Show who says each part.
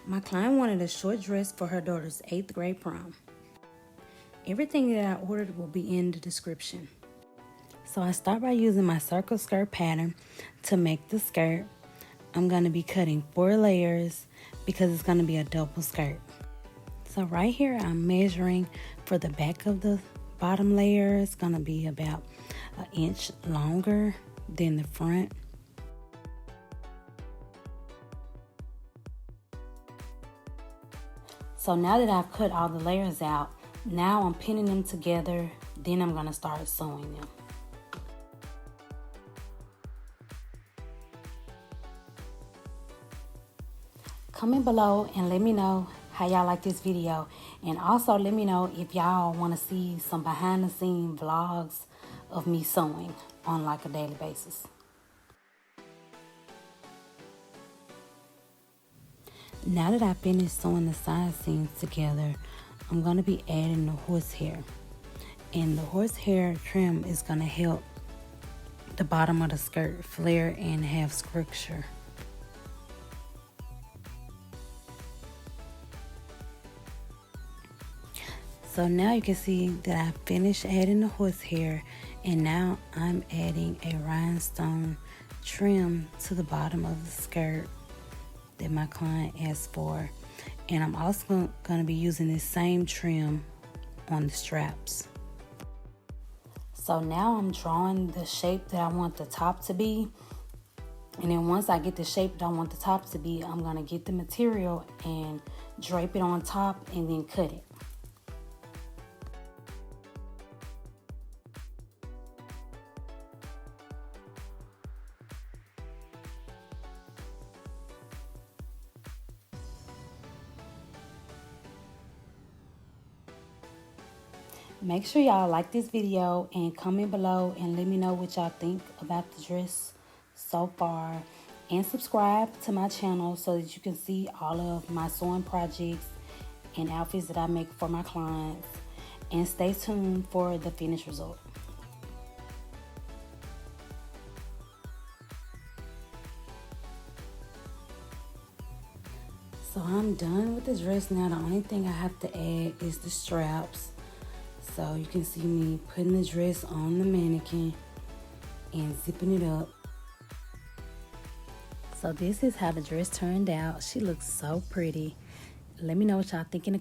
Speaker 1: My client wanted a short dress for her daughter's 8th grade prom. Everything that I ordered will be in the description. So I start by using my circle skirt pattern to make the skirt. I'm going to be cutting 4 layers because it's going to be a double skirt. So right here I'm measuring for the back of the bottom layer. It's going to be about an inch longer than the front. So now that I've cut all the layers out, now I'm pinning them together, then I'm going to start sewing them. Comment below and let me know how y'all like this video, and also let me know if y'all want to see some behind the scene vlogs of me sewing on like a daily basis. Now that I finished sewing the side seams together, I'm going to be adding the horsehair. And the horsehair trim is going to help the bottom of the skirt flare and have structure. So now you can see that I finished adding the horsehair, and now I'm adding a rhinestone trim to the bottom of the skirt that my client asked for. And I'm also going to be using this same trim on the straps. So now I'm drawing the shape that I want the top to be. And then once I get the shape that I want the top to be, I'm going to get the material and drape it on top and then cut it. Make sure y'all like this video and comment below and let me know what y'all think about the dress so far. And subscribe to my channel so that you can see all of my sewing projects and outfits that I make for my clients. And stay tuned for the finished result. So I'm done with the dress now. The only thing I have to add is the straps. So you can see me putting the dress on the mannequin and zipping it up. So this is how the dress turned out. She looks so pretty. Let me know what y'all think in the